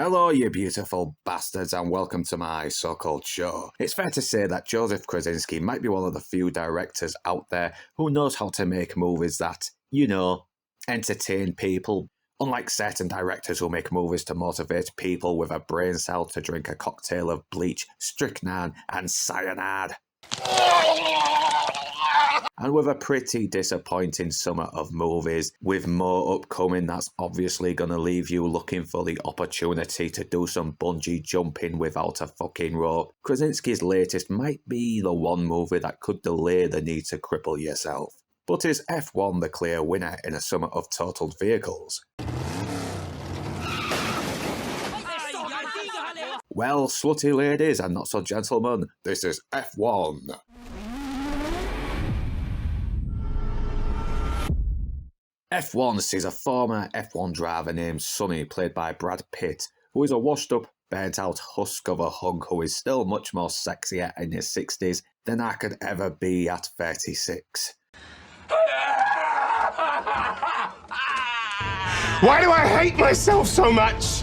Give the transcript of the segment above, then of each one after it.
Hello, you beautiful bastards, and welcome to my so-called show. It's fair to say that Joseph Krasinski might be one of the few directors out there who knows how to make movies that, entertain people. Unlike certain directors who make movies to motivate people with a brain cell to drink a cocktail of bleach, strychnine, and cyanide. And with a pretty disappointing summer of movies, with more upcoming that's obviously going to leave you looking for the opportunity to do some bungee jumping without a fucking rope, Krasinski's latest might be the one movie that could delay the need to cripple yourself. But is F1 the clear winner in a summer of totaled vehicles? Well, slutty ladies and not so gentlemen, this is F1. F1 sees a former F1 driver named Sonny, played by Brad Pitt, who is a washed-up, burnt-out husk of a hunk who is still much more sexier in his 60s than I could ever be at 36. Why do I hate myself so much?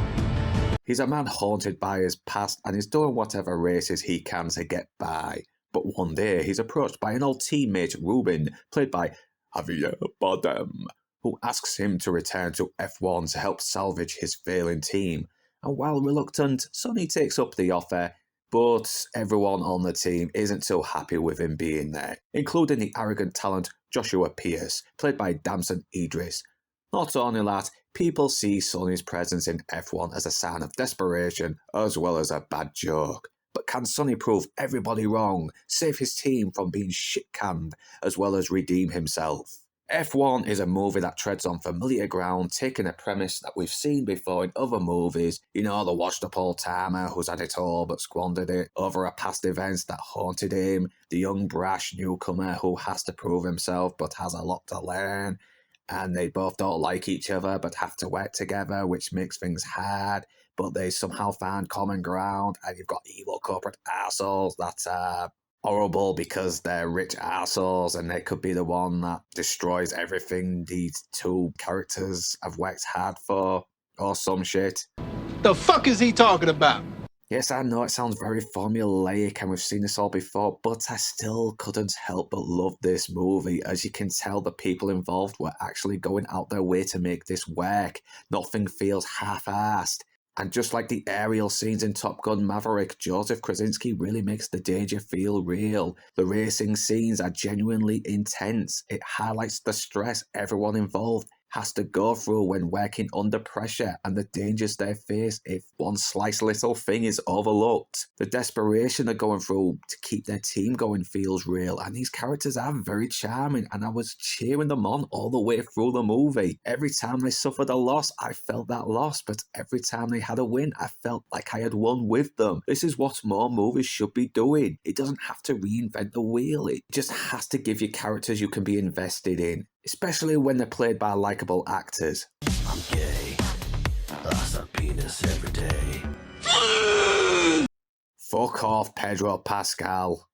He's a man haunted by his past and is doing whatever races he can to get by. But one day he's approached by an old teammate, Ruben, played by Javier Bardem, who asks him to return to F1 to help salvage his failing team. And while reluctant, Sonny takes up the offer, but everyone on the team isn't so happy with him being there, including the arrogant talent Joshua Pierce, played by Damson Idris. Not only that, people see Sonny's presence in F1 as a sign of desperation as well as a bad joke. But can Sonny prove everybody wrong, save his team from being shit-canned, as well as redeem himself? F1 is a movie that treads on familiar ground, taking a premise that we've seen before in other movies. You know, the washed-up old-timer who's had it all but squandered it over a past events that haunted him, the young brash newcomer who has to prove himself but has a lot to learn, and they both don't like each other but have to work together, which makes things hard, but they somehow find common ground, and you've got evil corporate assholes that are horrible because they're rich assholes, and they could be the one that destroys everything these two characters have worked hard for, or some shit. The fuck is he talking about? Yes, I know it sounds very formulaic and we've seen this all before, but I still couldn't help but love this movie. As you can tell, the people involved were actually going out their way to make this work. Nothing feels half-assed. And just like the aerial scenes in Top Gun Maverick, Joseph Krasinski really makes the danger feel real. The racing scenes are genuinely intense. It highlights the stress everyone involved has to go through when working under pressure and the dangers they face if one slice little thing is overlooked. The desperation they're going through to keep their team going feels real, and these characters are very charming, and I was cheering them on all the way through the movie. Every time they suffered a loss, I felt that loss, but every time they had a win, I felt like I had won with them. This is what more movies should be doing. It doesn't have to reinvent the wheel. It just has to give you characters you can be invested in, especially when they're played by likeable actors. I'm gay. I suck penis every day. Fuck off, Pedro Pascal.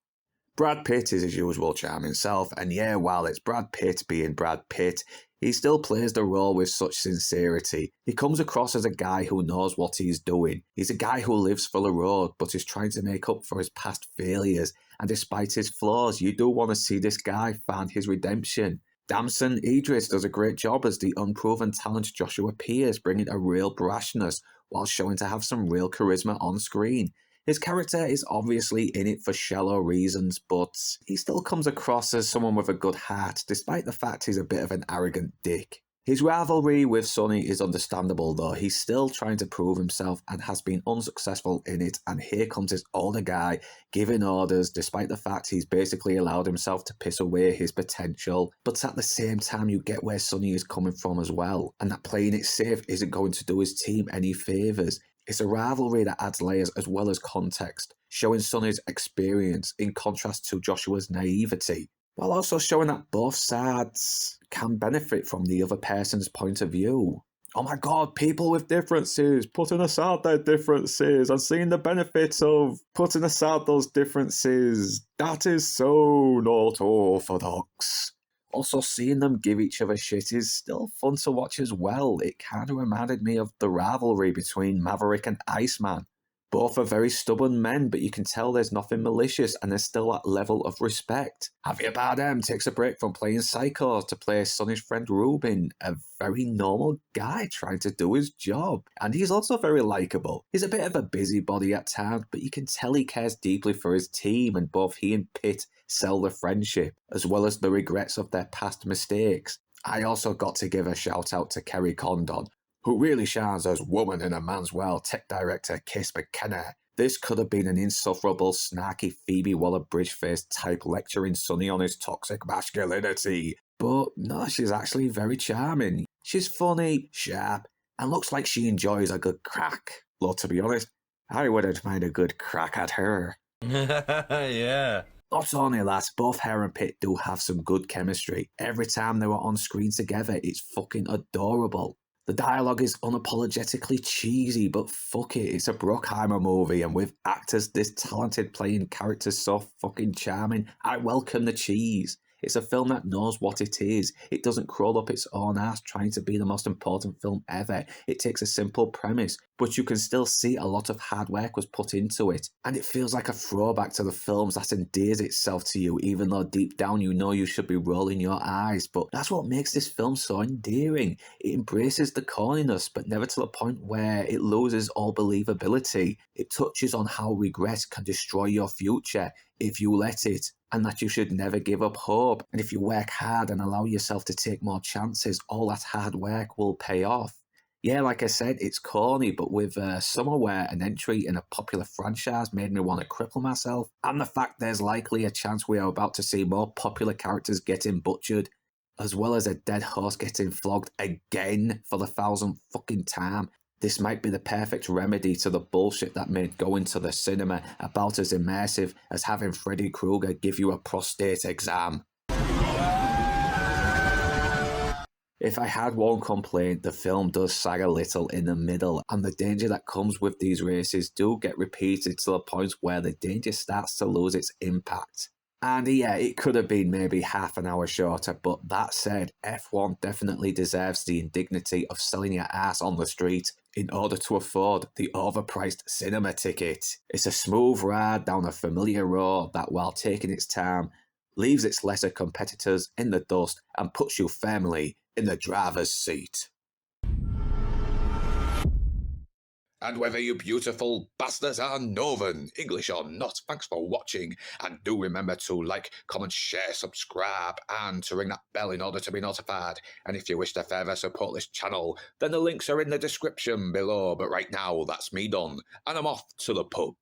Brad Pitt is his usual charming self, and yeah, while it's Brad Pitt being Brad Pitt, he still plays the role with such sincerity. He comes across as a guy who knows what he's doing. He's a guy who lives for the road, but is trying to make up for his past failures, and despite his flaws, you do want to see this guy find his redemption. Damson Idris does a great job as the unproven talent Joshua Pierce, bringing a real brashness while showing to have some real charisma on screen. His character is obviously in it for shallow reasons, but he still comes across as someone with a good heart, despite the fact he's a bit of an arrogant dick. His rivalry with Sonny is understandable though. He's still trying to prove himself and has been unsuccessful in it, and here comes this older guy giving orders despite the fact he's basically allowed himself to piss away his potential. But at the same time, you get where Sonny is coming from as well, and that playing it safe isn't going to do his team any favours. It's a rivalry that adds layers as well as context, showing Sonny's experience in contrast to Joshua's naivety, while also showing that both sides can benefit from the other person's point of view. Oh my god, people with differences, putting aside their differences and seeing the benefits of putting aside those differences. That is so not orthodox. Also, seeing them give each other shit is still fun to watch as well. It kind of reminded me of the rivalry between Maverick and Iceman. Both are very stubborn men, but you can tell there's nothing malicious and there's still that level of respect. Javier Bardem takes a break from playing Psycho to play Sonny's friend Ruben, a very normal guy trying to do his job. And he's also very likeable. He's a bit of a busybody at times, but you can tell he cares deeply for his team, and both he and Pitt sell the friendship, as well as the regrets of their past mistakes. I also got to give a shout out to Kerry Condon, who really shines as Woman in a Man's World tech director Case McKenna. This could have been an insufferable, snarky Phoebe Waller-Bridge face type lecturing Sonny on his toxic masculinity. But no, she's actually very charming. She's funny, sharp, and looks like she enjoys a good crack. Though to be honest, I wouldn't mind a good crack at her. Yeah. Not only that, both her and Pitt do have some good chemistry. Every time they were on screen together, it's fucking adorable. The dialogue is unapologetically cheesy, but fuck it, it's a Bruckheimer movie, and with actors this talented playing characters so fucking charming, I welcome the cheese. It's a film that knows what it is. It doesn't crawl up its own ass trying to be the most important film ever. It takes a simple premise, but you can still see a lot of hard work was put into it. And it feels like a throwback to the films that endears itself to you, even though deep down you know you should be rolling your eyes. But that's what makes this film so endearing. It embraces the corniness, but never to the point where it loses all believability. It touches on how regret can destroy your future if you let it, and that you should never give up hope. And if you work hard and allow yourself to take more chances, all that hard work will pay off. Yeah, like I said, it's corny, but with Summerware, an entry in a popular franchise made me want to cripple myself. And the fact there's likely a chance we are about to see more popular characters getting butchered, as well as a dead horse getting flogged again for the 1,000th fucking time. This might be the perfect remedy to the bullshit that made going to the cinema about as immersive as having Freddy Krueger give you a prostate exam. If I had one complaint, the film does sag a little in the middle, and the danger that comes with these races do get repeated to the point where the danger starts to lose its impact. And yeah, it could have been maybe half an hour shorter, but that said, F1 definitely deserves the indignity of selling your ass on the street in order to afford the overpriced cinema ticket. It's a smooth ride down a familiar road that, while taking its time, leaves its lesser competitors in the dust and puts you firmly in the driver's seat. And whether you beautiful bastards are Northern, English or not, thanks for watching. And do remember to like, comment, share, subscribe, and to ring that bell in order to be notified. And if you wish to further support this channel, then the links are in the description below. But right now, that's me done, and I'm off to the pub.